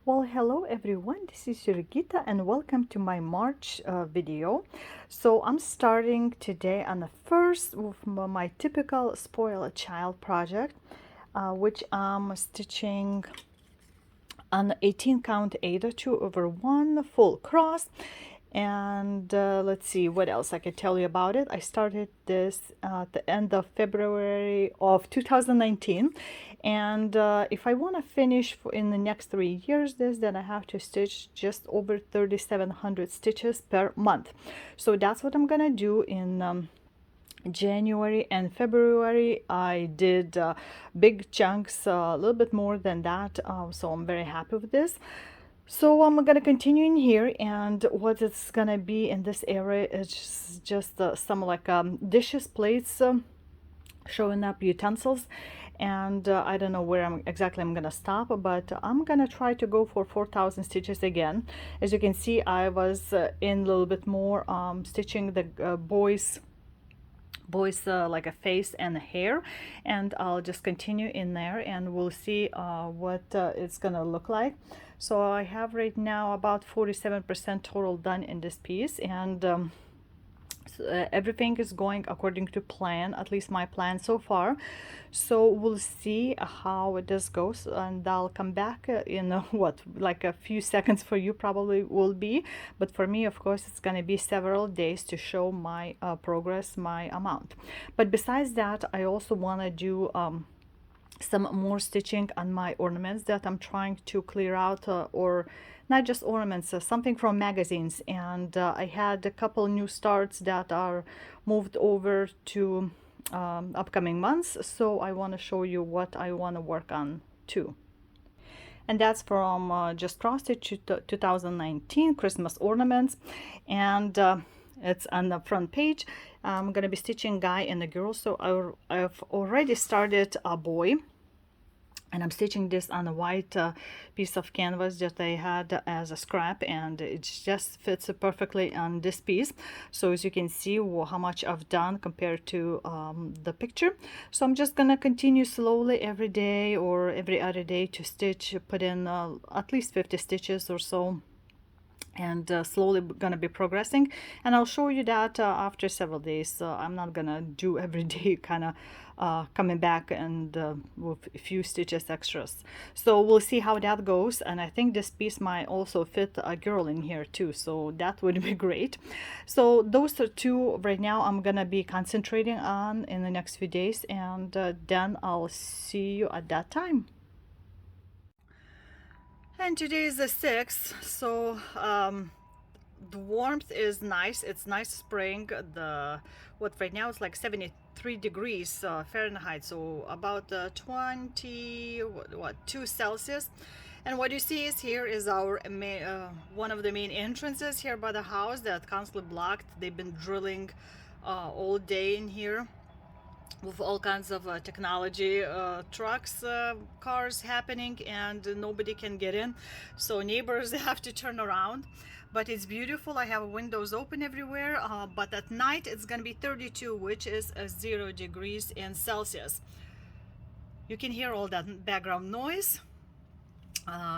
Well, hello everyone, this is Jurgita and welcome to my March video. So I'm starting today on the first of my typical spoil a child project, which I'm stitching an 18 count 8/2/1 full cross. And let's see what else I can tell you about it. I started this at the end of February of 2019, and if I want to finish in the next 3 years then I have to stitch just over 3,700 stitches per month. So that's what I'm gonna do in January and February. I did big chunks, a little bit more than that, so I'm very happy with this. So I'm gonna continue in here, and what it's gonna be in this area is just some like dishes, plates, showing up utensils, and I don't know where I'm gonna stop, but I'm gonna try to go for 4,000 stitches again. As you can see, I was in a little bit more stitching the boys like a face and a hair, and I'll just continue in there and we'll see what it's gonna look like. So I have right now about 47% total done in this piece, and everything is going according to plan, at least my plan so far. So we'll see how this goes, and I'll come back in what, like a few seconds for you probably will be, but for me of course it's going to be several days to show my progress, my amount. But besides that, I also want to do some more stitching on my ornaments that I'm trying to clear out, or not just ornaments, something from magazines. And I had a couple new starts that are moved over to upcoming months, so I want to show you what I want to work on too. And that's from Just Cross Stitch 2019 Christmas ornaments, and it's on the front page. I'm gonna be stitching guy and a girl. So I've already started a boy, and I'm stitching this on a white piece of canvas that I had as a scrap, and it just fits perfectly on this piece. So as you can see how much I've done compared to the picture. So I'm just gonna continue slowly every day or every other day to stitch, put in at least 50 stitches or so, and slowly gonna be progressing, and I'll show you that after several days. I'm not gonna do every day kind of coming back and with a few stitches extras. So we'll see how that goes, and I think this piece might also fit a girl in here too, so that would be great. So those are two right now I'm gonna be concentrating on in the next few days, and then I'll see you at that time. And today is the 6th, so the warmth is nice. It's nice spring. The what right now it's like 73 degrees Fahrenheit, so about 2 Celsius. And what you see is here is our one of the main entrances here by the house that constantly blocked. They've been drilling all day in here with all kinds of technology, trucks, cars happening, and nobody can get in, so neighbors have to turn around. But it's beautiful. I have windows open everywhere, but at night it's gonna be 32, which is 0 degrees in Celsius. You can hear all that background noise.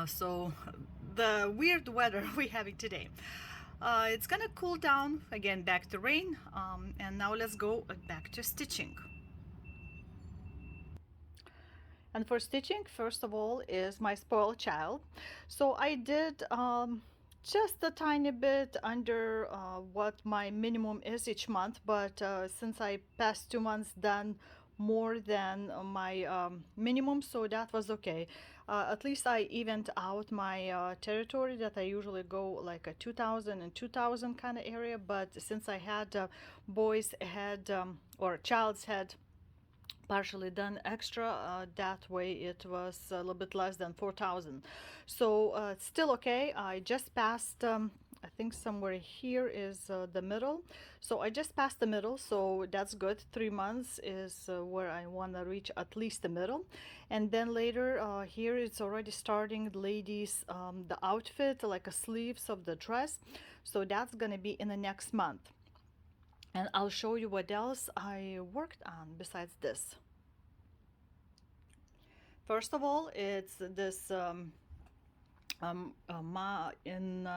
So the weird weather we're having today. It's gonna cool down again, back to rain, and now let's go back to stitching. And for stitching, first of all, is my spoiled child. So I did just a tiny bit under what my minimum is each month, but since I passed 2 months done more than my minimum, so that was okay. At least I evened out my territory that I usually go like a 2,000 and 2,000 kind of area, but since I had boys head or child's head partially done extra, that way it was a little bit less than 4,000. So it's still okay. I just passed I think somewhere here is the middle, so I just passed the middle, so that's good. 3 months is where I want to reach at least the middle. And then later here it's already starting ladies the outfit, like a sleeves of the dress, so that's gonna be in the next month. And I'll show you what else I worked on besides this. First of all, it's this Ma in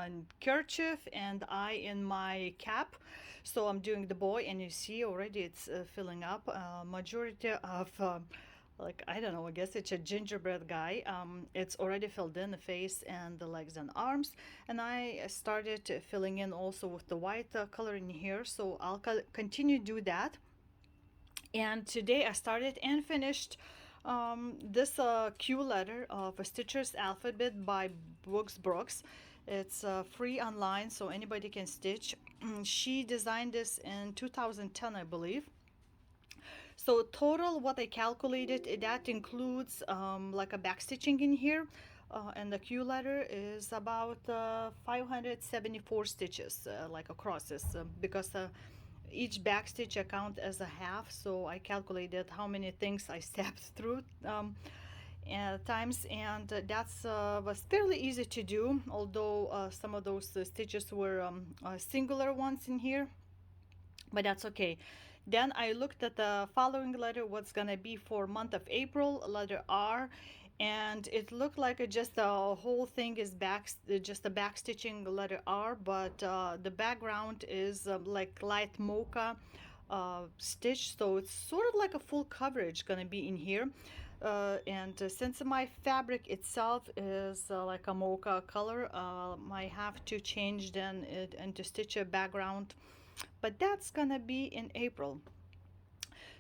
kerchief and I in my cap. So I'm doing the boy, and you see already it's filling up. Majority of like, I don't know, I guess it's a gingerbread guy. It's already filled in the face and the legs and arms, and I started filling in also with the white color in here. So I'll continue do that. And today I started and finished this Q letter of a Stitcher's Alphabet by Brooks. It's free online, so anybody can stitch. She designed this in 2010, I believe. So total, what I calculated, that includes like a back stitching in here. And the Q letter is about 574 stitches, like across this, because each back stitch I count as a half. So I calculated how many things I stepped through times, and that's was fairly easy to do. Although some of those stitches were singular ones in here, but that's okay. Then I looked at the following letter, what's gonna be for month of April, letter R, and it looked like just the whole thing is just a back stitching letter R, but the background is like light mocha stitch, so it's sort of like a full coverage gonna be in here. And since my fabric itself is like a mocha color, I have to change then it and to stitch a background, but that's gonna be in April.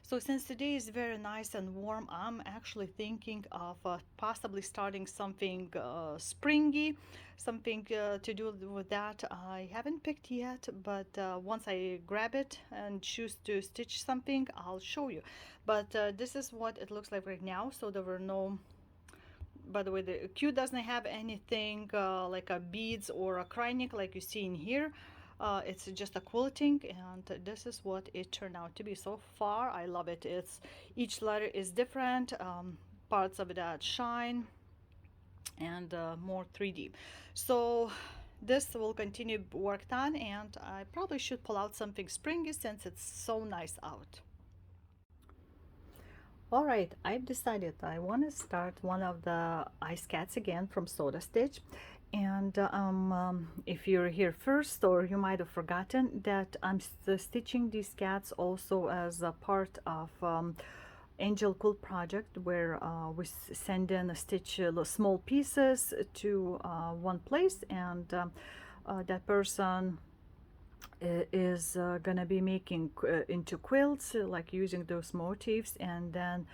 So since today is very nice and warm, I'm actually thinking of possibly starting something springy, something to do with that. I haven't picked yet, but once I grab it and choose to stitch something, I'll show you. But this is what it looks like right now. So there were no, by the way, the Q doesn't have anything like a beads or a cryonic like you see in here. It's just a quilting, and this is what it turned out to be so far. I love it. It's each letter is different, parts of it that shine, and more 3D. So this will continue worked on, and I probably should pull out something springy since it's so nice out. All right, I've decided I want to start one of the ice cats again from Soda Stitch. And if you're here first, or you might have forgotten that I'm stitching these cats also as a part of Angel Quilt project, where we send in a stitch small pieces to one place, and that person is gonna be making into quilts, like using those motifs, and then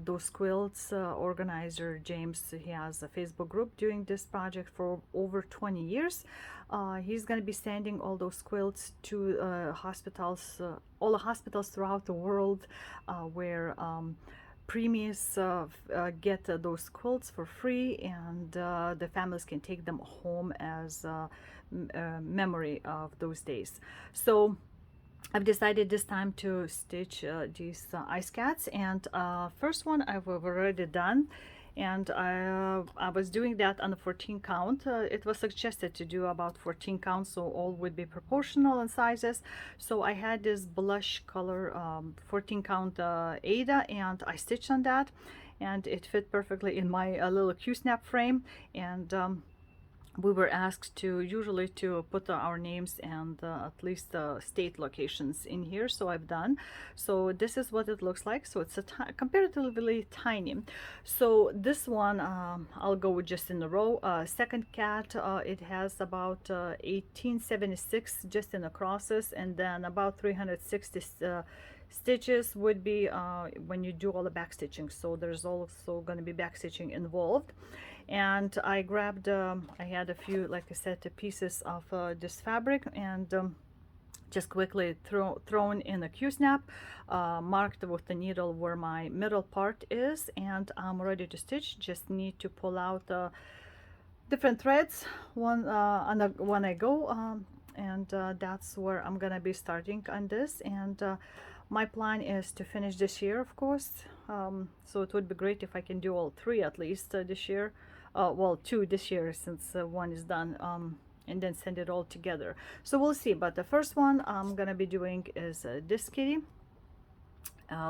those quilts organizer James, he has a Facebook group doing this project for over 20 years. He's going to be sending all those quilts to hospitals, all the hospitals throughout the world, where preemies get those quilts for free, and the families can take them home as memory of those days. So I've decided this time to stitch these ice cats, and first one I've already done, and I was doing that on the 14 count. It was suggested to do about 14 counts, so all would be proportional in sizes. So I had this blush color 14 count Ada, and I stitched on that, and it fit perfectly in my little Q-snap frame. And we were asked to usually to put our names and at least the state locations in here, so I've done. So this is what it looks like. So it's a comparatively tiny. So this one I'll go with just in a row. Second cat, it has about 1876 just in the crosses, and then about 360 stitches would be when you do all the back stitching. So there's also going to be back stitching involved. And I grabbed I had a few, like I said, pieces of this fabric, and just quickly thrown in a Q-snap, marked with the needle where my middle part is, and I'm ready to stitch. Just need to pull out different threads one when I go, and that's where I'm gonna be starting on this. And my plan is to finish this year, of course. So it would be great if I can do all three at least this year. Well, two this year, since one is done, and then send it all together. So we'll see. But the first one I'm gonna be doing is this kitty,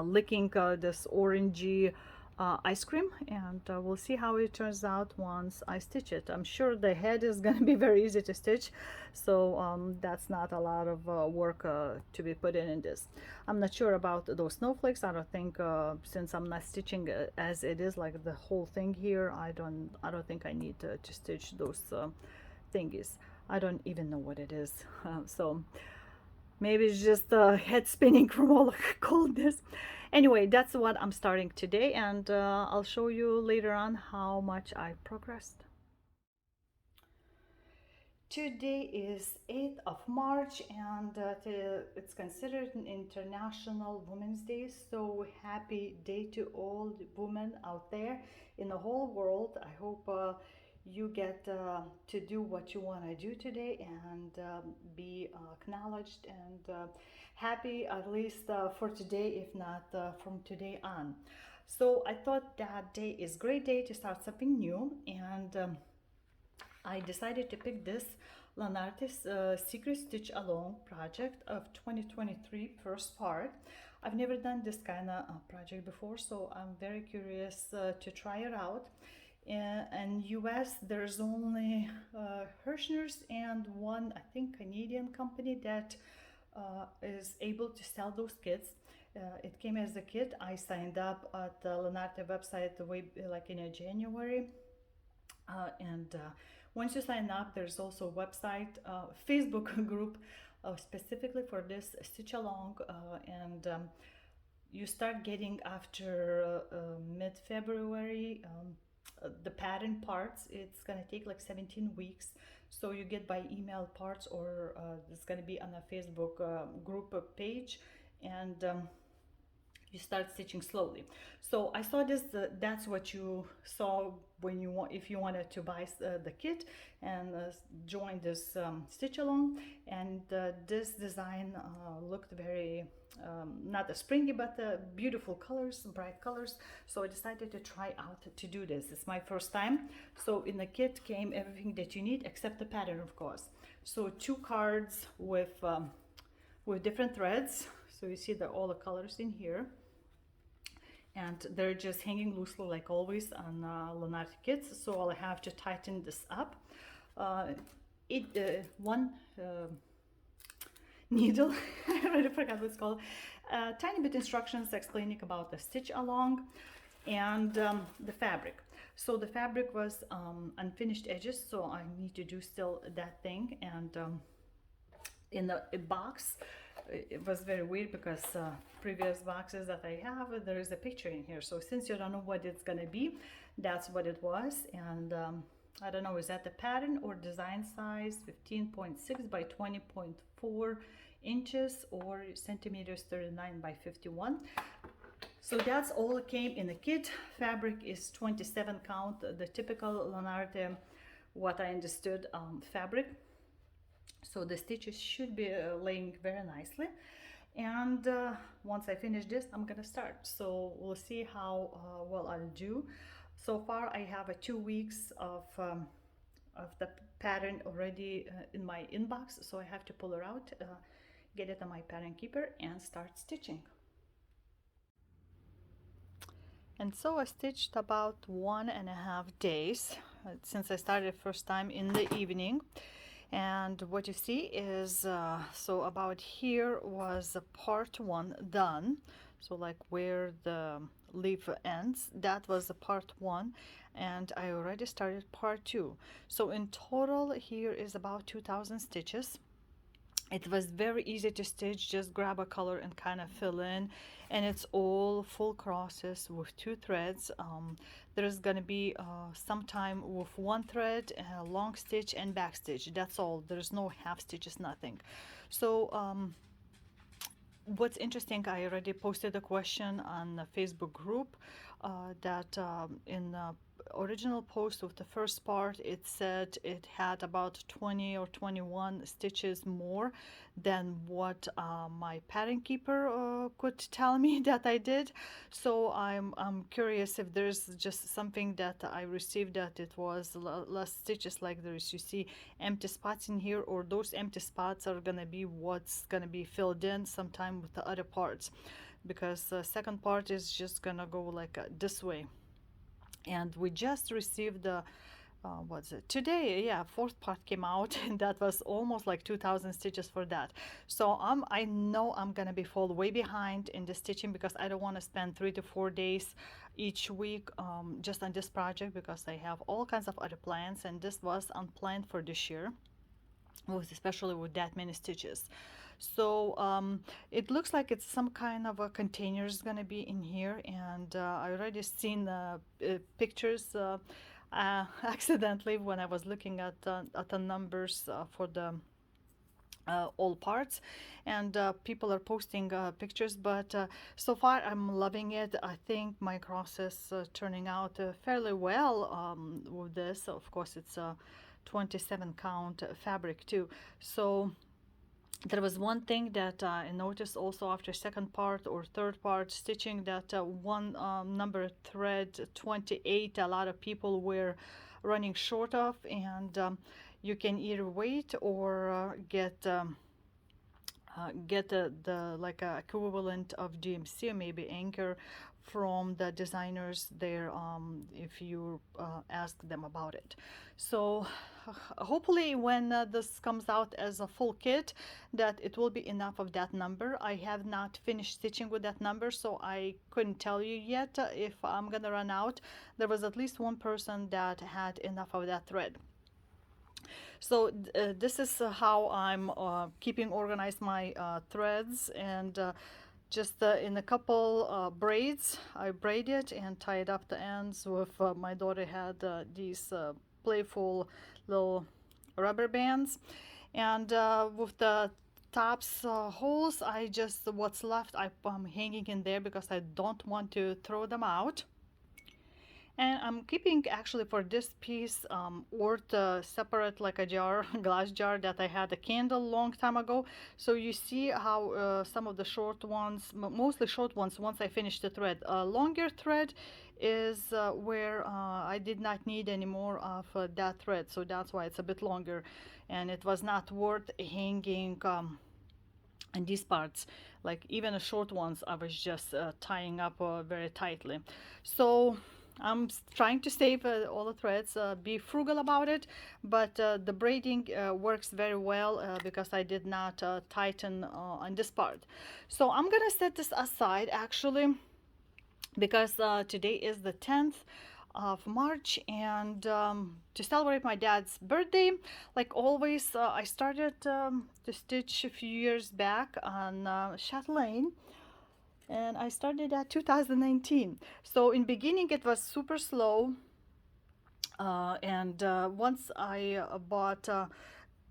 licking this orangey ice cream, and we'll see how it turns out once I stitch it. I'm sure the head is going to be very easy to stitch, so that's not a lot of work to be put in this. I'm not sure about those snowflakes. I don't think since I'm not stitching as it is, like the whole thing here, I don't think I need to stitch those thingies. I don't even know what it is. So maybe it's just head spinning from all the coldness. Anyway, that's what I'm starting today, and I'll show you later on how much I progressed. Today is 8th of March, and it's considered an International Women's Day. So happy day to all the women out there in the whole world. I hope you get to do what you want to do today, and be acknowledged and happy, at least for today, if not from today on. So I thought that day is a great day to start something new, and I decided to pick this Lanartis Secret Stitch Along project of 2023 first part. I've never done this kind of project before, so I'm very curious to try it out. In US, there's only Hirschner's and one, I think, Canadian company that is able to sell those kits. It came as a kit. I signed up at the Lanarte website way like in January, and once you sign up, there's also a website, Facebook group specifically for this stitch along, and you start getting after mid-February the pattern parts. It's gonna take like 17 weeks, so you get by email parts, or it's gonna be on a Facebook group page, and you start stitching slowly. So I saw this, that's what you saw when you want, if you wanted to buy the kit and join this stitch along. And this design looked very not a springy, but beautiful colors, bright colors. So I decided to try out to do this. It's my first time. So in the kit came everything that you need except the pattern, of course. So 2 cards with different threads. So you see all the colors in here, and they're just hanging loosely like always on Lanarte kits. So I'll have to tighten this up. One needle, I already forgot what it's called. Tiny bit instructions explaining about the stitch along, and the fabric. So the fabric was unfinished edges, so I need to do still that thing. And in the box, it was very weird because previous boxes that I have, there is a picture in here. So since you don't know what it's gonna be, that's what it was. And I don't know, is that the pattern or design size 15.6 by 20.4 inches, or centimeters 39 by 51. So that's all came in the kit. Fabric is 27 count, the typical Lanarte, what I understood, fabric. So the stitches should be laying very nicely. And once I finish this, I'm gonna start. So we'll see how well I'll do. So far I have 2 weeks of the pattern already in my inbox, so I have to pull her out, get it on my pattern keeper, and start stitching. And so I stitched about 1.5 days since I started first time in the evening. And what you see is so about here was part 1 done, so like where the leaf ends, that was the part 1, and I already started part 2. So in total here is about 2,000 stitches. It was very easy to stitch, just grab a color and kind of fill in, and it's all full crosses with 2 threads. There's gonna be sometime with 1 thread, long stitch and back stitch, that's all. There's no half stitches, nothing. So what's interesting, I already posted a question on the Facebook group that in the original post of the first part, it said it had about 20 or 21 stitches more than what my pattern keeper could tell me that I did. So I'm curious if there's just something that I received that it was less stitches, like there's, you see empty spots in here, or those empty spots are gonna be what's gonna be filled in sometime with the other parts. because the second part is just gonna go like this way. And we just received the what's it today, yeah, fourth part came out and that was almost like 2,000 stitches for that. So I know I'm gonna be fall way behind in the stitching because I don't want to spend 3 to 4 days each week just on this project, because I have all kinds of other plans and this was unplanned for this year, especially with that many stitches. So it looks like it's some kind of a container is going to be in here, and I already seen pictures accidentally when I was looking at the numbers for the all parts, and people are posting pictures, but so far I'm loving it. I think my cross is turning out fairly well with this. Of course it's a 27 count fabric too. So there was one thing that I noticed also after second part or third part stitching, that one number thread 28 a lot of people were running short of, and you can either wait or get the like a equivalent of DMC or maybe Anchor from the designers there if you ask them about it. So hopefully when this comes out as a full kit, that it will be enough of that number. I have not finished stitching with that number, so I couldn't tell you yet if I'm gonna run out. There was at least one person that had enough of that thread. So this is how I'm keeping organized my threads, and just in a couple braids I braided and tied up the ends with my daughter had these playful little rubber bands, and with the tops holes, I just what's left I'm hanging in there because I don't want to throw them out. And I'm keeping actually for this piece worth separate like a jar, glass jar that I had a candle long time ago. So you see how some of the short ones, mostly short ones, once I finish the thread. Longer thread is where I did not need any more of that thread. So that's why it's a bit longer. And it was not worth hanging and these parts, like even the short ones, I was just tying up very tightly. So I'm trying to save all the threads, be frugal about it, but the braiding works very well because I did not tighten on this part. So I'm gonna set this aside actually, because today is the 10th of March, and to celebrate my dad's birthday, like always, I started to stitch a few years back on Chatelaine, and I started at 2019. So in beginning it was super slow, and once I bought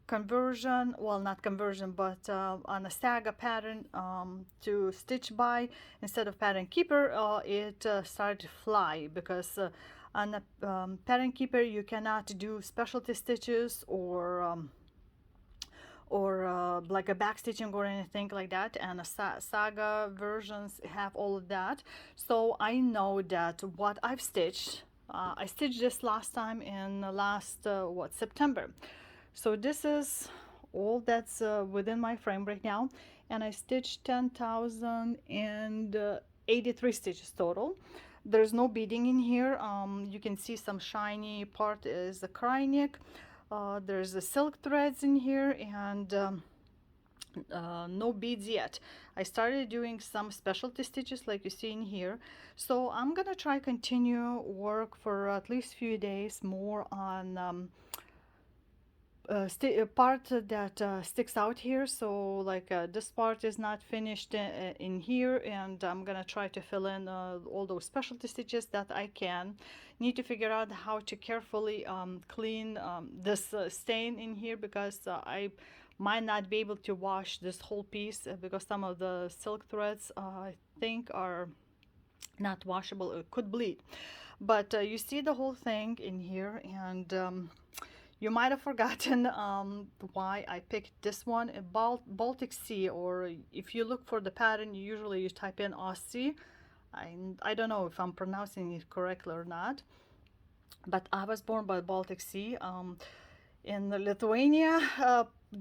conversion, well, not conversion, but on a saga pattern to stitch by instead of pattern keeper, it started to fly, because on a pattern keeper you cannot do specialty stitches or like a back stitching or anything like that, and a saga versions have all of that. So I know that what I've stitched, I stitched this last time in last September. So this is all that's within my frame right now, and I stitched 10,083 stitches total. There's no beading in here. You can see some shiny part is a cry neck. There's the silk threads in here, and no beads yet. I started doing some specialty stitches like you see in here. So I'm gonna try continue work for at least few days more on part that sticks out here. So like this part is not finished in here, and I'm gonna try to fill in all those specialty stitches that I can. Need to figure out how to carefully clean this stain in here, because I might not be able to wash this whole piece because some of the silk threads I think are not washable, it could bleed. But you see the whole thing in here, and you might have forgotten why I picked this one, Baltic Sea, or if you look for the pattern, usually you type in Aussie. I don't know if I'm pronouncing it correctly or not, but I was born by Baltic Sea in Lithuania.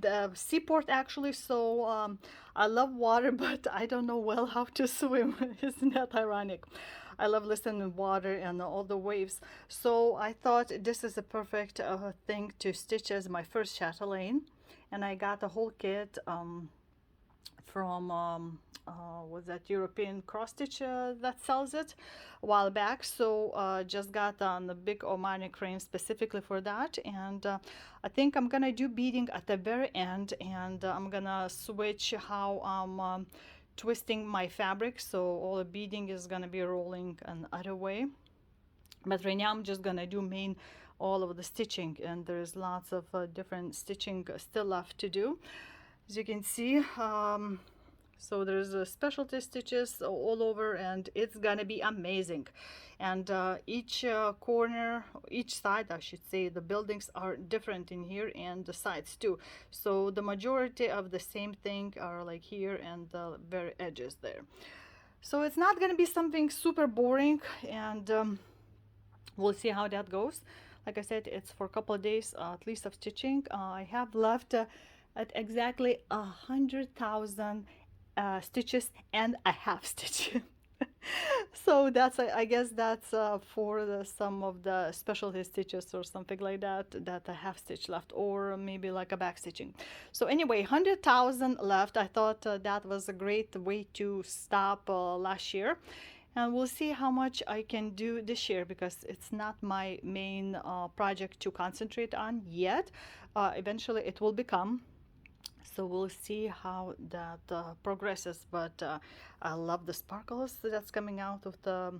the seaport actually, so I love water, but I don't know well how to swim. Isn't that ironic? I love listening to water and all the waves. So I thought this is a perfect thing to stitch as my first chatelaine. And I got a whole kit from was that European cross stitch that sells it a while back. So just got on the big Omani crane specifically for that. And I think I'm gonna do beading at the very end, and I'm gonna switch how I'm twisting my fabric, so all the beading is gonna be rolling another way. But right now I'm just gonna do main all of the stitching, and there's lots of different stitching still left to do, as you can see. So there's specialty stitches all over, and it's gonna be amazing. And each corner, each side I should say, the buildings are different in here, and the sides too. So the majority of the same thing are like here and the very edges there. So it's not gonna be something super boring, and we'll see how that goes. Like I said, it's for a couple of days at least of stitching. I have left at exactly 100,000 stitches and a half stitch. So that's, I guess that's for some of the specialty stitches or something like that, that I have stitch left, or maybe like a back stitching. So anyway, 100,000 left. I thought that was a great way to stop last year, and we'll see how much I can do this year, because it's not my main project to concentrate on yet. Eventually it will become, so we'll see how that progresses. But I love the sparkles that's coming out of the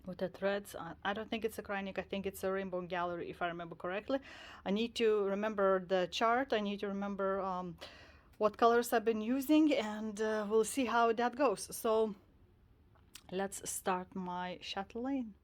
with the threads. I don't think it's a Kreinik, I think it's a Rainbow Gallery, if I remember correctly. I need to remember the chart, I need to remember what colors I've been using, and we'll see how that goes. So let's start my chatelaine.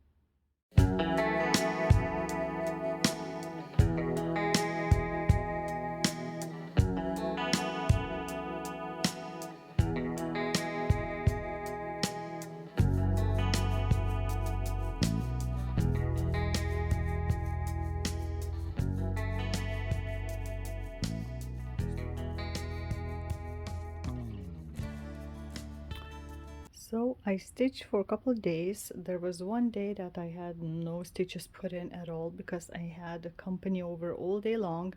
So I stitched for a couple of days. There was one day that I had no stitches put in at all, because I had a company over all day long,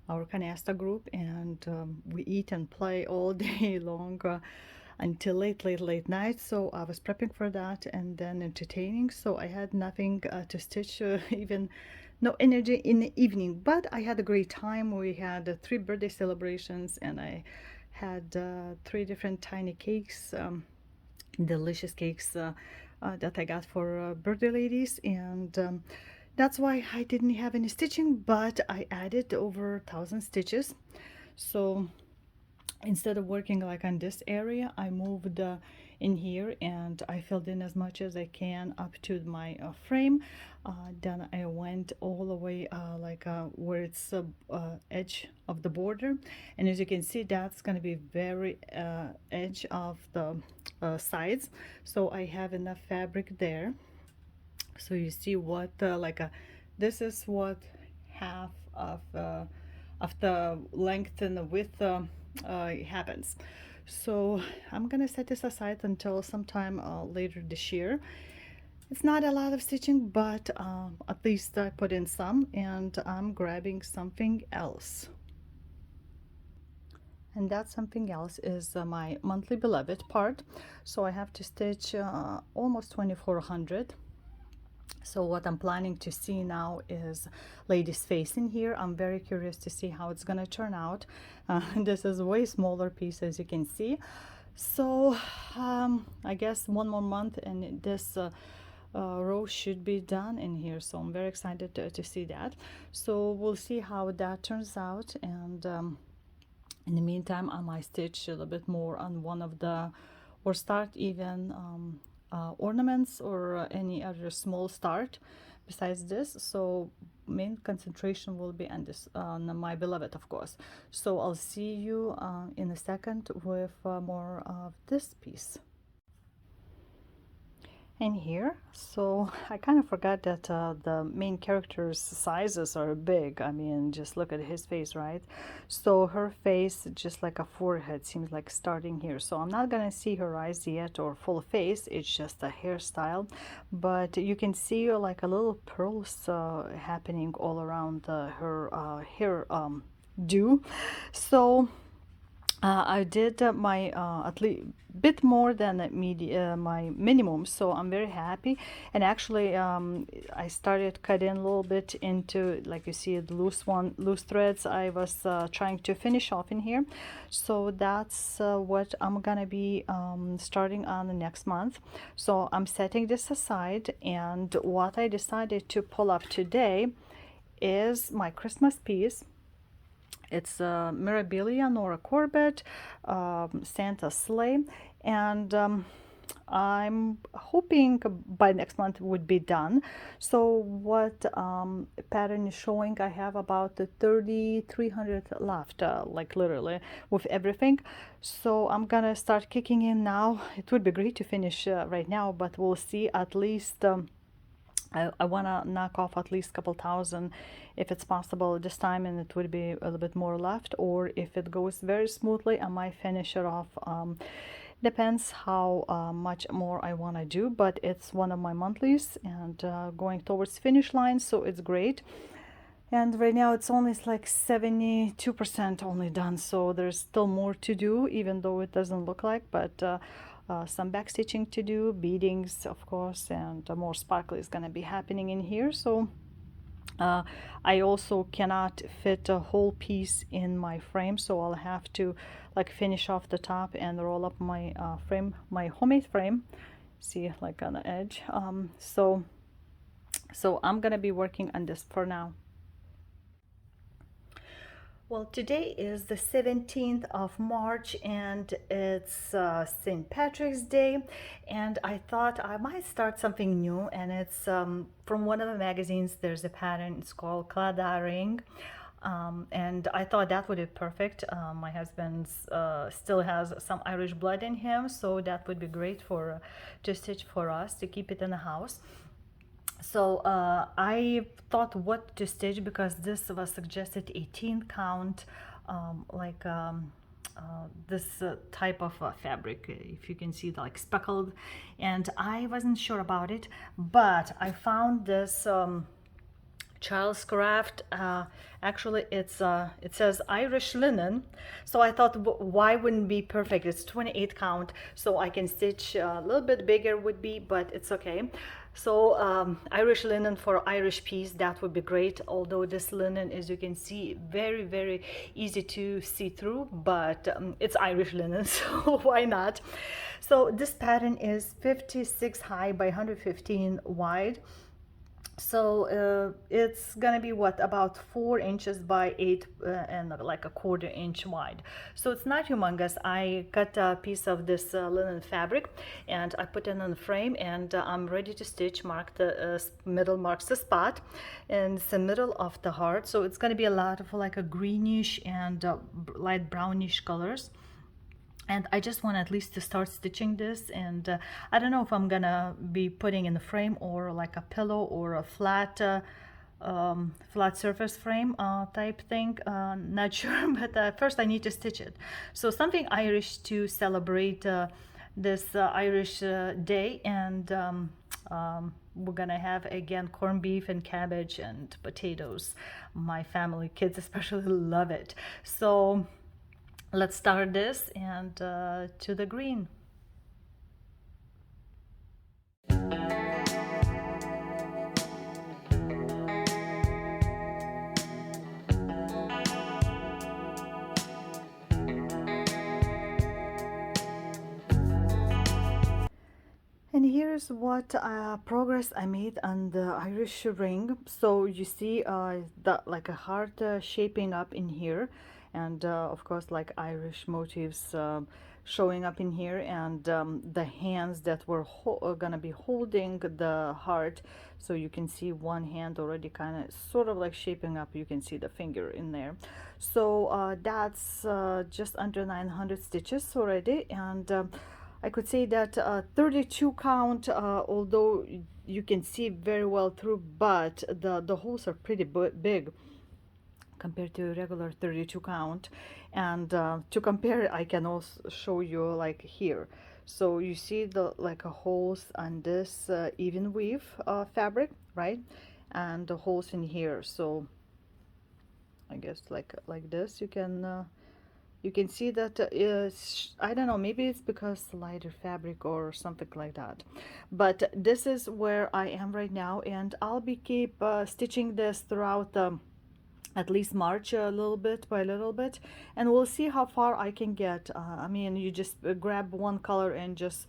our canasta group, and we eat and play all day long until late night. So I was prepping for that and then entertaining, so I had nothing to stitch, even no energy in the evening. But I had a great time. We had 3 birthday celebrations, and I had 3 different tiny cakes, delicious cakes that I got for birthday ladies, and that's why I didn't have any stitching, but I added over 1,000 stitches. So instead of working like on this area, I moved in here, and I filled in as much as I can up to my frame. Then I went all the way like where it's edge of the border, and as you can see, that's going to be very edge of the sides. So I have enough fabric there. So you see what this is what half of the length and the width happens. So I'm gonna set this aside until sometime later this year. It's not a lot of stitching, but at least I put in some, and I'm grabbing something else. And that something else is my monthly beloved part. So I have to stitch almost 2,400. So what I'm planning to see now is lady's face in here. I'm very curious to see how it's gonna turn out. This is a way smaller piece, as you can see. So I guess one more month and this row should be done in here. So I'm very excited to see that. So we'll see how that turns out, and in the meantime I might stitch a little bit more on one of the, or start even ornaments or any other small start besides this. So main concentration will be on this, on my beloved, of course. So I'll see you in a second with more of this piece. in here. So I kind of forgot that the main character's sizes are big. I mean, just look at his face, right? So her face, just like a forehead, seems like starting here. So I'm not gonna see her eyes yet or full face. It's just a hairstyle, but you can see like a little pearls happening all around her hair do. So I did my at least bit more than my minimum, so I'm very happy. And actually, I started cutting a little bit into, like you see, the loose threads. I was trying to finish off in here, so that's what I'm gonna be starting on the next month. So I'm setting this aside, and what I decided to pull up today is my Christmas piece. It's Mirabilia, Nora Corbett, Santa Sleigh, and I'm hoping by next month it would be done. So what pattern is showing, I have about the 3,300 left, like literally with everything. So I'm gonna start kicking in now. It would be great to finish right now, but we'll see. At least I want to knock off at least a couple thousand if it's possible this time, and it would be a little bit more left. Or if it goes very smoothly, I might finish it off. Depends how much more I want to do, but it's one of my monthlies and going towards finish line, so it's great. And right now it's only like 72% only done, so there's still more to do, even though it doesn't look like. But some back stitching to do, beadings of course, and more sparkle is gonna be happening in here. So I also cannot fit a whole piece in my frame, so I'll have to like finish off the top and roll up my frame, my homemade frame, see, like on the edge. So I'm gonna be working on this for now. Well, today is the 17th of March, and it's St. Patrick's Day, and I thought I might start something new, and it's from one of the magazines. There's a pattern, it's called Claddagh, and I thought that would be perfect. My husband still has some Irish blood in him, so that would be great for to stitch for us to keep it in the house. So I thought what to stitch, because this was suggested 18 count, like this type of fabric, if you can see, like speckled, and I wasn't sure about it, but I found this Child's Craft. Actually, it says Irish linen, so I thought, why wouldn't be perfect? It's 28 count, so I can stitch a little bit bigger would be, but it's okay. So Irish linen for Irish piece, that would be great. Although this linen, as you can see, very easy to see through, but it's Irish linen, so why not? So this pattern is 56 high by 115 wide. So it's gonna be what, about 4 inches by 8 and like a quarter-inch wide. So it's not humongous. I cut a piece of this linen fabric and I put it on the frame, and I'm ready to stitch. Mark the middle, marks the spot, and it's the middle of the heart. So it's gonna be a lot of like a greenish and light brownish colors. And I just want at least to start stitching this, and I don't know if I'm gonna be putting in the frame or like a pillow or a flat flat surface frame type thing, not sure. But first I need to stitch it. So something Irish to celebrate this Irish day, and we're gonna have again corned beef and cabbage and potatoes. My family, kids especially, love it. So let's start this, and to the green. And here's what progress I made on the Irish ring. So you see that like a heart shaping up in here, and of course like Irish motifs showing up in here, and the hands that were gonna be holding the heart. So you can see one hand already kind of sort of like shaping up. You can see the finger in there. So that's just under 900 stitches already, and I could say that 32 count, although you can see very well through, but the holes are pretty big compared to regular 32 count. And to compare, I can also show you like here. So you see the like a holes on this even weave fabric, right? And the holes in here. So I guess like this you can see that I don't know, maybe it's because lighter fabric or something like that, but this is where I am right now, and I'll be keep stitching this throughout at least March, a little bit by little bit, and we'll see how far I can get. I mean, you just grab one color and just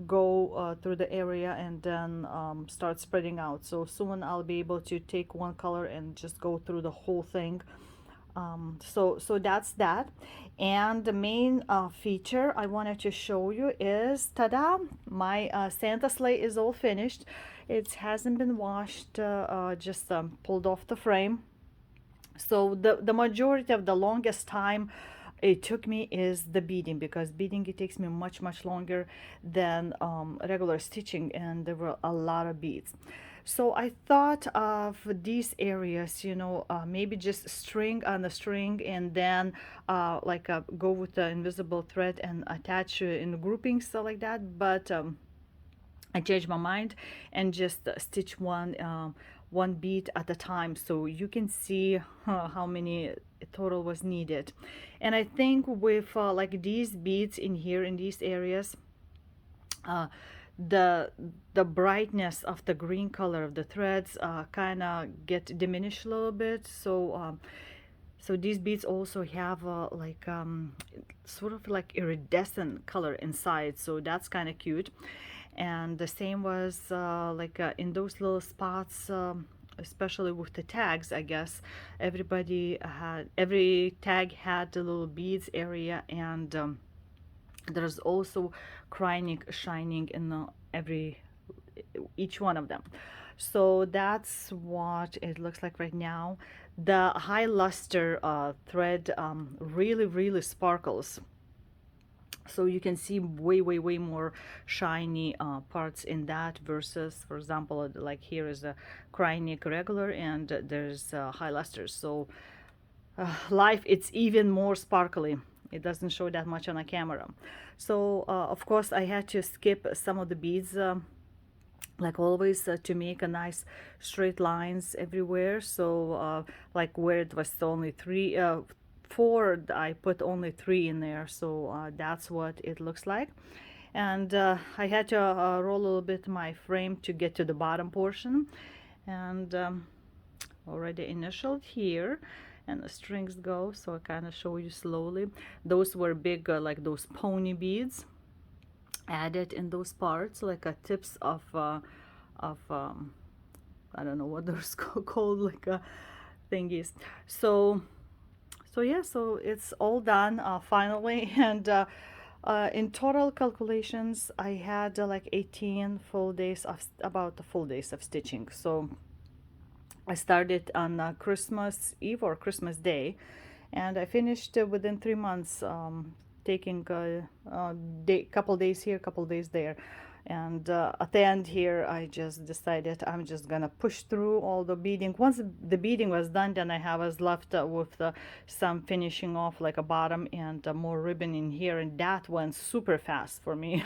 go through the area, and then start spreading out. So soon I'll be able to take one color and just go through the whole thing. So that's that. And the main feature I wanted to show you is, ta-da, my Santa sleigh is all finished. It hasn't been washed, just pulled off the frame. So the majority of the longest time it took me is the beading, because beading, it takes me much longer than regular stitching, and there were a lot of beads. So I thought of these areas, you know, maybe just string on the string, and then go with the invisible thread and attach in groupings, so like that. But I changed my mind and just stitch one bead at a time, so you can see how many total was needed. And I think with like these beads in here in these areas, uh, the brightness of the green color of the threads kind of get diminished a little bit. So these beads also have sort of like iridescent color inside, so that's kind of cute. And the same was in those little spots, especially with the tags, I guess every tag had the little beads area, and there's also crying shining in every each one of them. So that's what it looks like right now. The high luster thread really sparkles, so you can see way more shiny parts in that, versus, for example, like here is a Krynic regular, and there's high luster. So live it's even more sparkly. It doesn't show that much on a camera. So of course I had to skip some of the beads, like always, to make a nice straight lines everywhere. So like where it was only four, I put only three in there. So that's what it looks like. And I had to roll a little bit my frame to get to the bottom portion, and already initialed here, and the strings go. So I kind of show you slowly. Those were big, like those pony beads added in those parts, like tips of I don't know what those called, like thingies. So yeah, so it's all done finally. And in total calculations, I had like 18 full days of about the full days of stitching. So I started on Christmas Eve or Christmas Day, and I finished within 3 months, taking a couple days here, couple days there. And at the end here, I just decided I'm just gonna push through all the beading. Once the beading was done, then I was left with some finishing off, like a bottom, and more ribbon in here, and that went super fast for me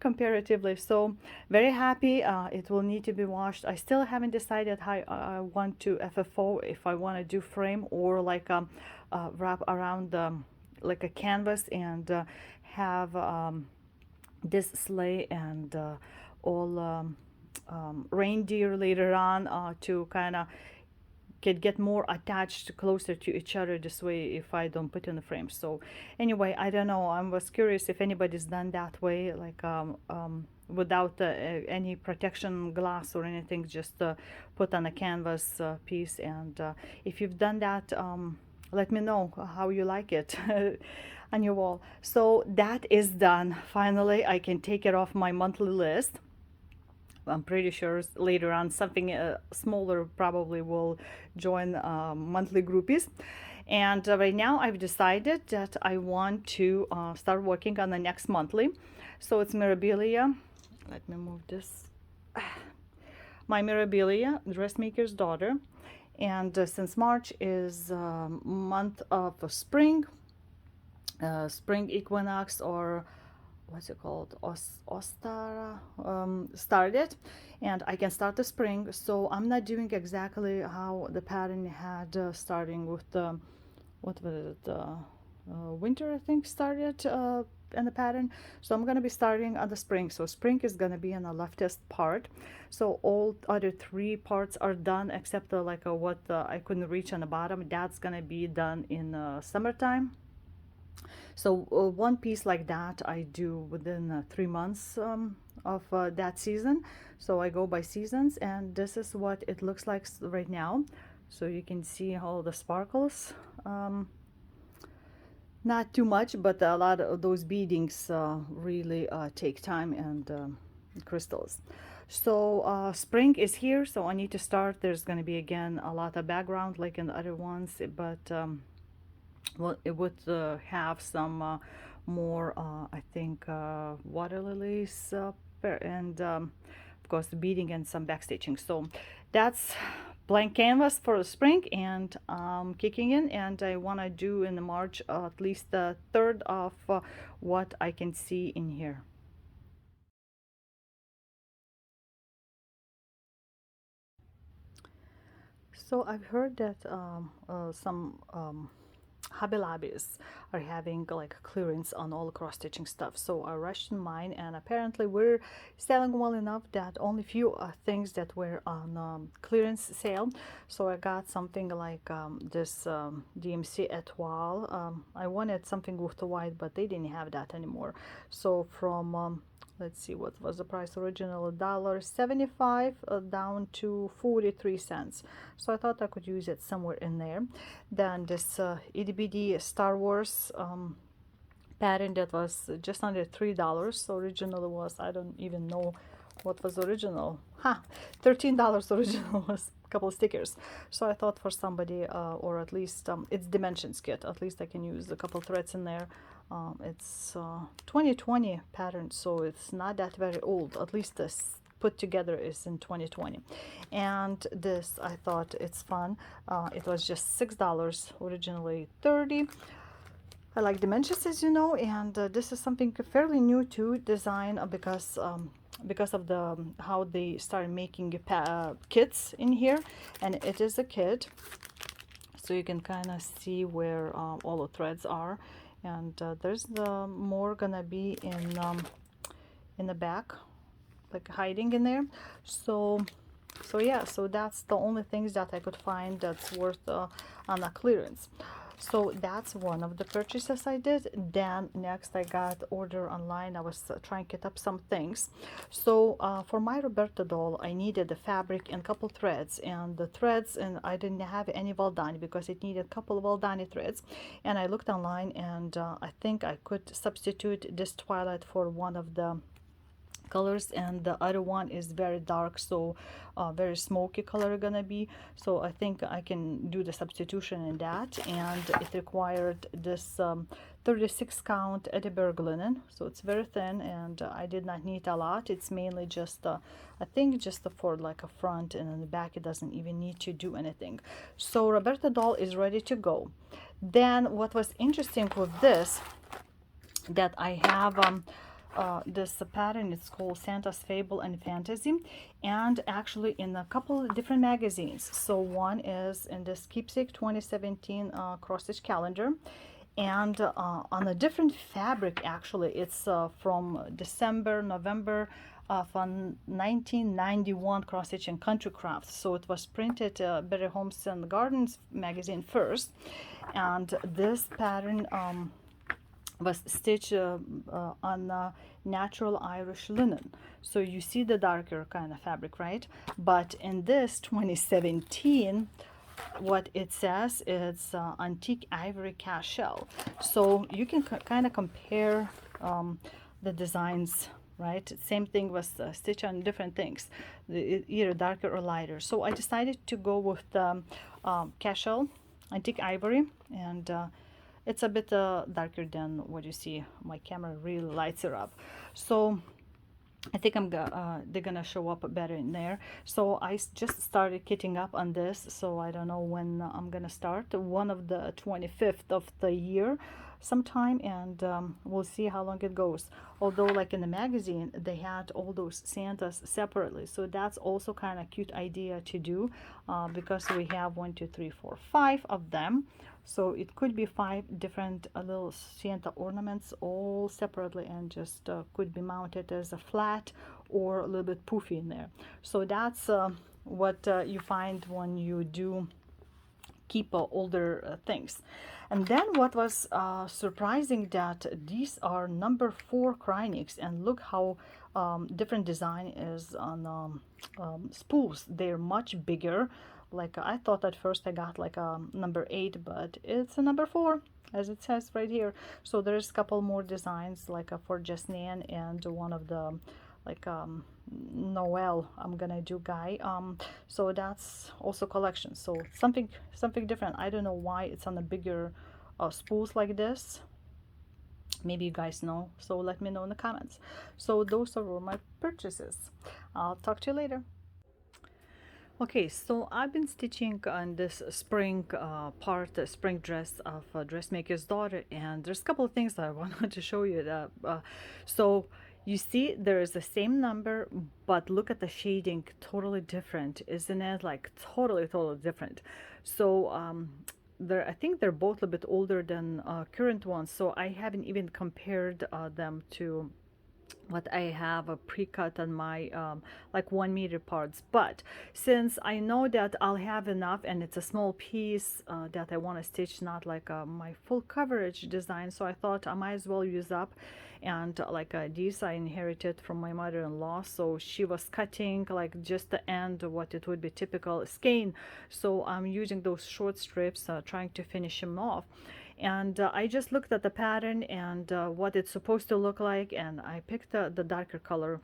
comparatively. So very happy. It will need to be washed. I still haven't decided how I want to FFO, if I want to do frame or like wrap around like a canvas, and have this sleigh and all reindeer later on, to kind of get more attached closer to each other this way, if I don't put in the frame. So anyway, I don't know, I was curious if anybody's done that way, like without any protection glass or anything, just put on a canvas piece. And if you've done that, let me know how you like it on your wall. So that is done. Finally, I can take it off my monthly list. I'm pretty sure later on something smaller probably will join monthly groupies. And right now I've decided that I want to start working on the next monthly. So it's Mirabilia. Let me move this. My Mirabilia, dressmaker's daughter. And since March is month of spring, spring equinox, or what's it called, ostara, started, and I can start the spring. So I'm not doing exactly how the pattern had, starting with the, what was it, winter, I think, started in the pattern. So I'm going to be starting on the spring. So spring is going to be in the leftist part. So all other three parts are done except like what I couldn't reach on the bottom. That's going to be done in summertime. So one piece like that I do within 3 months of that season. So I go by seasons, and this is what it looks like right now. So you can see all the sparkles. Not too much, but a lot of those beadings really take time, and crystals. So spring is here, so I need to start. There's going to be again a lot of background like in the other ones, but well, it would have some more, I think, water lilies and of course the beading and some backstitching. So that's blank canvas for the spring, and kicking in, and I want to do in the March at least a third of what I can see in here. So I've heard that some Hobby Lobbies are having like clearance on all cross stitching stuff. So I rushed in mine, and apparently we're selling well enough that only few things that were on clearance sale. So I got something like this DMC Etoile. I wanted something with the white, but they didn't have that anymore. So from let's see, what was the price original, $1.75 down to 43 cents. So I thought I could use it somewhere in there. Then this itty bitty Star Wars pattern that was just under $3. So originally was, I don't even know what was original. $13 original was a couple of stickers. So I thought for somebody, or at least it's dimensions kit, at least I can use a couple threads in there. It's 2020 pattern, so it's not that very old. At least this put together is in 2020. And this, I thought it's fun. It was just $6, originally 30. I like dimensions, as you know, and this is something fairly new to design, because of the how they started making kits in here, and it is a kit, so you can kind of see where all the threads are, and there's the more gonna be in the back, like hiding in there. So yeah, so that's the only things that I could find that's worth on a clearance. So that's one of the purchases I did. Then next I got order online. I was trying to get up some things. So for my Roberta doll, I needed the fabric and a couple threads, and the threads, and I didn't have any Valdani because it needed a couple of Valdani threads. And I looked online, and I think I could substitute this Twilight for one of the colors, and the other one is very dark, so very smoky color gonna be. So I think I can do the substitution in that, and it required this 36 count Edinburgh linen, so it's very thin, and I did not need a lot. It's mainly just I think just for like a front, and in the back it doesn't even need to do anything. So Roberta doll is ready to go. Then what was interesting with this, that I have this pattern, it's called Santa's Fable and Fantasy, and actually in a couple of different magazines. So one is in this Keepsake 2017 cross stitch calendar, and on a different fabric. Actually, it's from November of 1991 cross stitch and country crafts. So it was printed Better Homes and Gardens magazine first, and this pattern was stitched on natural Irish linen. So you see the darker kind of fabric, right? But in this 2017, what it says is antique ivory cast shell. So you can kind of compare the designs, right? Same thing was stitched on different things, either darker or lighter. So I decided to go with the cast shell antique ivory, and it's a bit darker than what you see. My camera really lights it up. So I think they're gonna show up better in there. So just started kitting up on this, so I don't know when I'm gonna start. One of the 25th of the year sometime, and we'll see how long it goes. Although like in the magazine they had all those Santas separately, so that's also kind of cute idea to do, because we have 1, 2, 3, 4, 5 of them. So it could be 5 different little Santa ornaments all separately, and just could be mounted as a flat or a little bit poofy in there. So that's what you find when you do keep older things. And then what was surprising, that these are number 4 Cryonics, and look how different design is on spools. They're much bigger. Like I thought at first I got like a number 8, but it's a number 4 as it says right here. So there's a couple more designs, like for Jasnan, and one of the like Noel I'm gonna do guy. So that's also collection, so something different. I don't know why it's on a bigger spools like this. Maybe you guys know, so let me know in the comments. So those are all my purchases. I'll talk to you later. Okay, so I've been stitching on this spring part, the spring dress of Dressmaker's Daughter, and there's a couple of things that I wanted to show you. That so you see there is the same number, but look at the shading, totally different, isn't it? Like totally different. So I think they're both a bit older than current ones, so I haven't even compared them to what I have a pre-cut on my like 1 meter parts. But since I know that I'll have enough, and it's a small piece that I want to stitch, not like my full coverage design, so I thought I might as well use up. And like these I inherited from my mother-in-law, so she was cutting like just the end of what it would be typical skein, so I'm using those short strips, trying to finish them off. And I just looked at the pattern and what it's supposed to look like, and I picked the darker color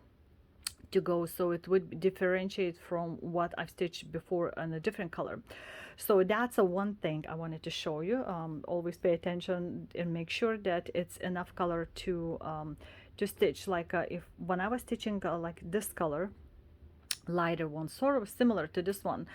to go, so it would differentiate from what I've stitched before in a different color. So that's a one thing I wanted to show you. Always pay attention and make sure that it's enough color to stitch. Like if when I was stitching like this color, lighter one, sort of similar to this one,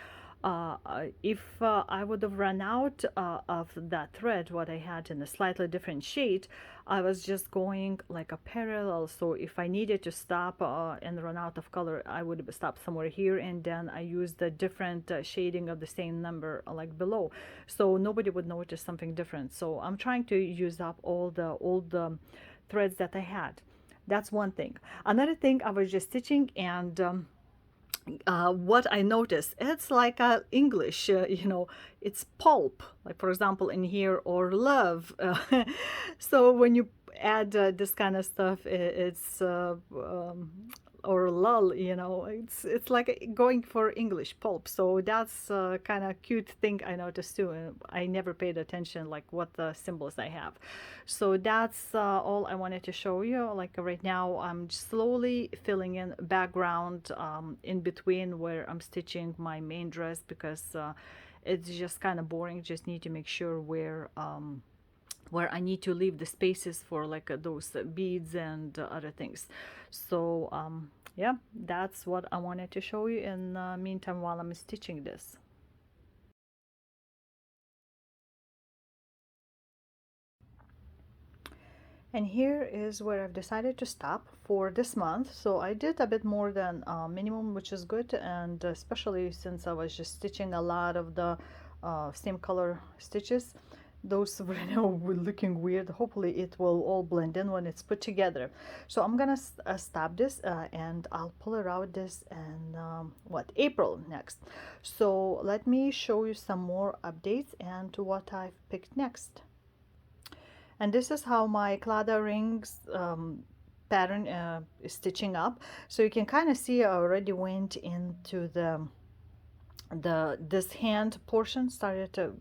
if I would have run out of that thread, what I had in a slightly different shade, I was just going like a parallel. So if I needed to stop and run out of color, I would have stopped somewhere here, and then I used the different shading of the same number like below, so nobody would notice something different. So I'm trying to use up all the old threads that I had. That's one thing. Another thing, I was just stitching, and what I noticed, it's like English, it's pulp, like for example in here, or love. So when you add this kind of stuff, it's or lull, it's like going for English pulp. So that's kind of cute thing I noticed too. I never paid attention like what the symbols I have. So that's all I wanted to show you. Like right now I'm slowly filling in background in between where I'm stitching my main dress, because it's just kind of boring. Just need to make sure where I need to leave the spaces for like those beads and other things. So yeah, that's what I wanted to show you in the meantime while I'm stitching this. And here is where I've decided to stop for this month. So I did a bit more than minimum, which is good, and especially since I was just stitching a lot of the same color stitches. Those right now were looking weird. Hopefully it will all blend in when it's put together. So I'm gonna stop this and I'll pull it out this in April next. So let me show you some more updates and what I've picked next. And this is how my Clada rings pattern is stitching up. So you can kind of see I already went into the this hand portion started to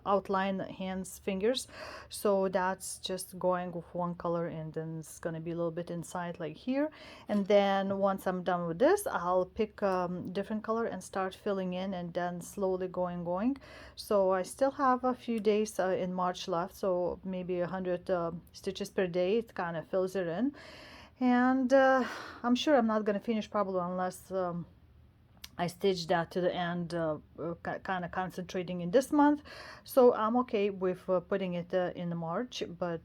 outline hands fingers, so that's just going with one color, and then it's gonna be a little bit inside like here. And then once I'm done with this, I'll pick different color and start filling in, and then slowly going. So I still have a few days in March left, so maybe 100 stitches per day. It kind of fills it in, and I'm sure I'm not gonna finish probably unless I stitched that to the end, kind of concentrating in this month. So I'm okay with putting it in March, but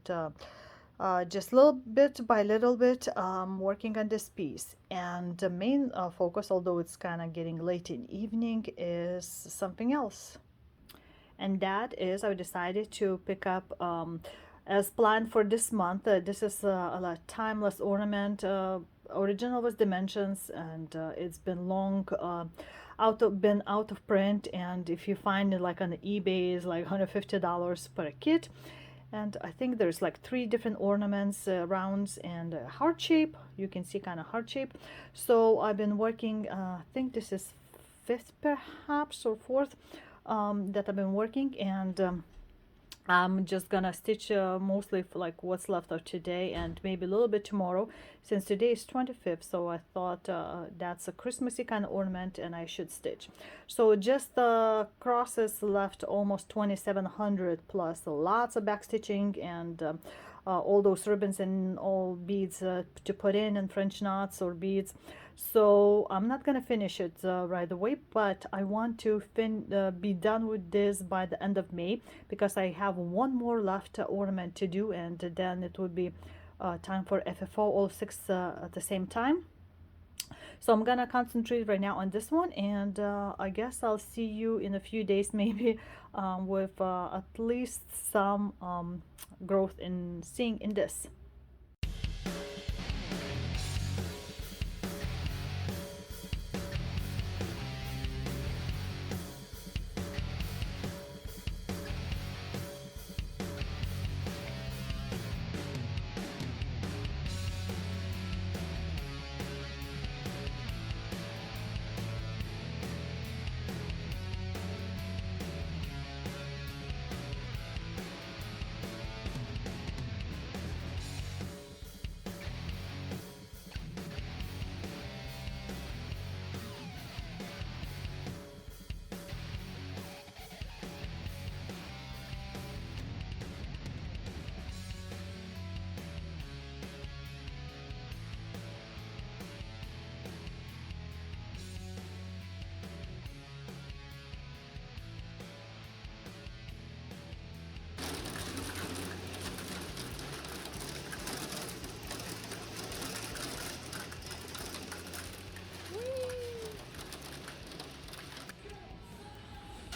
just little bit by little bit, working on this piece. And the main focus, although it's kind of getting late in evening, is something else. And that is, I decided to pick up, as planned for this month. This is a timeless ornament. Original was dimensions, and it's been long been out of print. And if you find it like on the eBay, is like $150 per kit. And I think there's like 3 different ornaments, rounds and heart shape. You can see kind of heart shape. So I've been working, I think this is 5th perhaps or 4th, that I've been working. And I'm just gonna stitch mostly for like what's left of today, and maybe a little bit tomorrow, since today is 25th. So I thought that's a Christmassy kind of ornament and I should stitch. So just the crosses left almost 2700 plus, so lots of back stitching, and all those ribbons and all beads to put in, and French knots or beads. So I'm not gonna finish it right away, but I want to be done with this by the end of May, because I have one more left ornament to do, and then it would be time for FFO, all 6 at the same time. So I'm gonna concentrate right now on this one, and I guess I'll see you in a few days maybe, with at least some growth in seeing in this.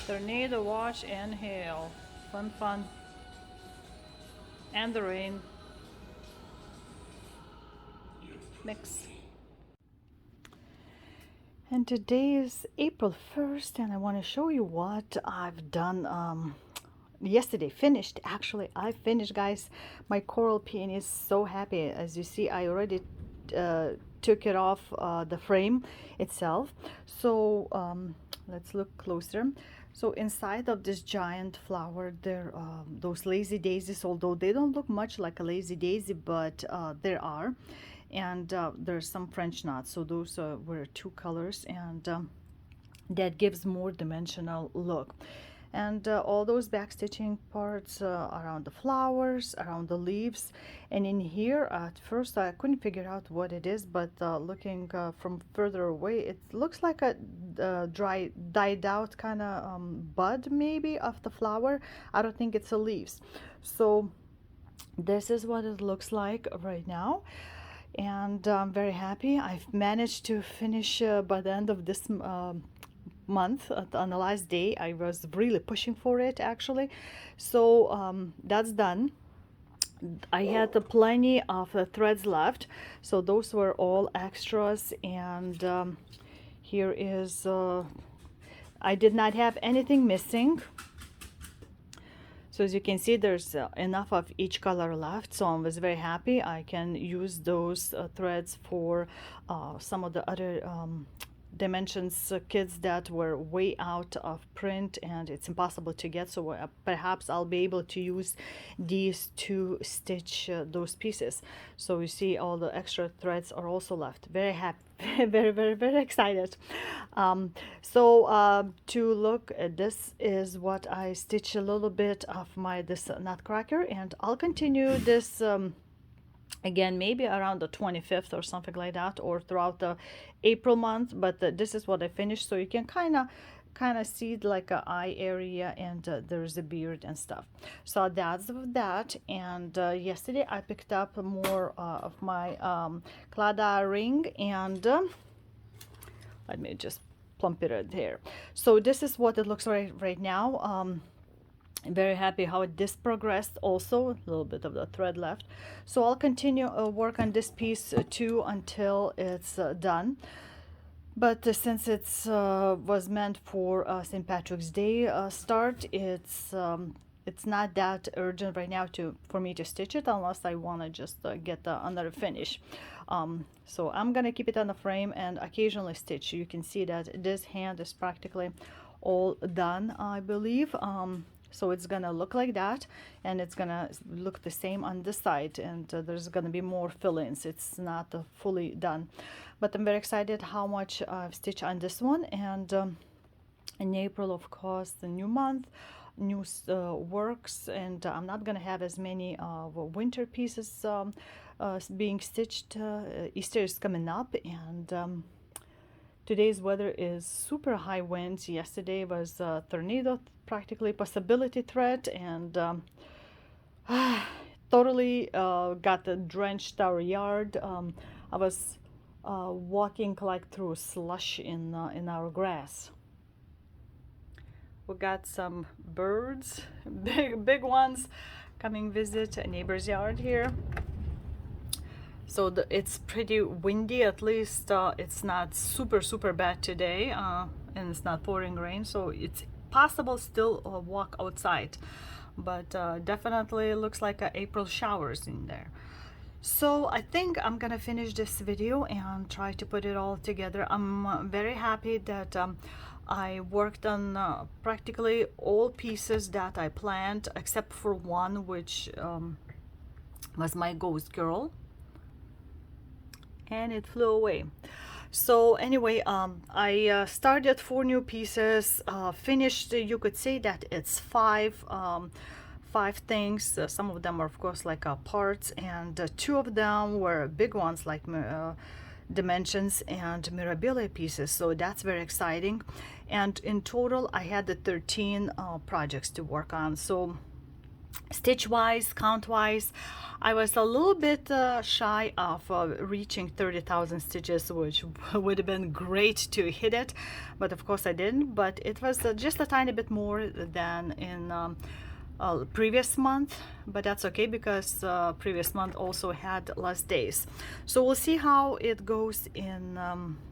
Tornado watch and hail. Fun. And the rain. Mix. And today is April 1st, and I want to show you what I've done yesterday. Finished. Actually, I finished, guys. My coral peony is so happy. As you see, I already took it off the frame itself. So let's look closer. So inside of this giant flower, there those lazy daisies, although they don't look much like a lazy daisy, but there are. And there's some French knots. So those were 2 colors, and that gives more dimensional look. And all those back stitching parts around the flowers, around the leaves. And in here, at first I couldn't figure out what it is, but looking from further away, it looks like a died out kind of bud maybe of the flower. I don't think it's a leaves. So this is what it looks like right now, and I'm very happy. I've managed to finish by the end of this month. On the last day, I was really pushing for it actually. So that's done. I had plenty of threads left, so those were all extras. And here is I did not have anything missing. So as you can see, there's enough of each color left, so I was very happy. I can use those threads for some of the other dimensions kits that were way out of print and it's impossible to get, so perhaps I'll be able to use these to stitch those pieces. So you see all the extra threads are also left. Very happy. Very excited. To look at this is what I stitch a little bit of my this nutcracker, and I'll continue this again maybe around the 25th or something like that, or throughout the April month. But this is what I finished, so you can kind of see like a eye area, and there's a beard and stuff. So that's that. And yesterday I picked up more of my clada ring, and let me just plump it right there. So this is what it looks like right now. I'm very happy how this progressed. Also a little bit of the thread left, so I'll continue work on this piece too until it's done. But since it's was meant for St. Patrick's Day start, it's not that urgent right now for me to stitch it, unless I want to just get another finish. So I'm gonna keep it on the frame and occasionally stitch. You can see that this hand is practically all done, I believe. So it's gonna look like that, and it's gonna look the same on this side, and there's gonna be more fill-ins. It's not fully done, but I'm very excited how much I've stitched on this one. And in April, of course, the new month, new works, and I'm not gonna have as many winter pieces being stitched. Easter is coming up, and today's weather is super high winds. Yesterday was a tornado, practically possibility threat, and totally got drenched our yard. I was walking like through slush in our grass. We got some birds, big ones, coming visit a neighbor's yard here. So it's pretty windy. At least it's not super bad today, and it's not pouring rain, so it's possible still walk outside. But definitely looks like April showers in there. So I think I'm gonna finish this video and try to put it all together. I'm very happy that I worked on practically all pieces that I planned, except for one, which was my ghost girl, and it flew away. So anyway, I started 4 new pieces, finished, you could say that it's 5 things. Some of them are of course like parts, and 2 of them were big ones like dimensions and mirabilia pieces, so that's very exciting. And in total I had the 13 projects to work on. So stitch wise, count wise, I was a little bit shy of reaching 30,000 stitches, which would have been great to hit it, but of course I didn't. But it was just a tiny bit more than in previous month, but that's okay, because previous month also had less days. So we'll see how it goes in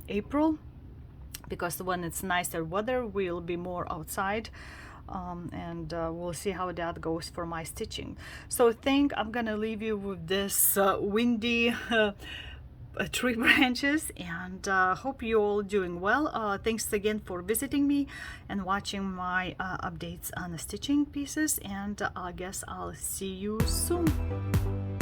April, because when it's nicer weather we'll be more outside. And we'll see how that goes for my stitching. So I think I'm gonna leave you with this windy tree branches, and hope you all doing well. Thanks again for visiting me and watching my updates on the stitching pieces, and I guess I'll see you soon.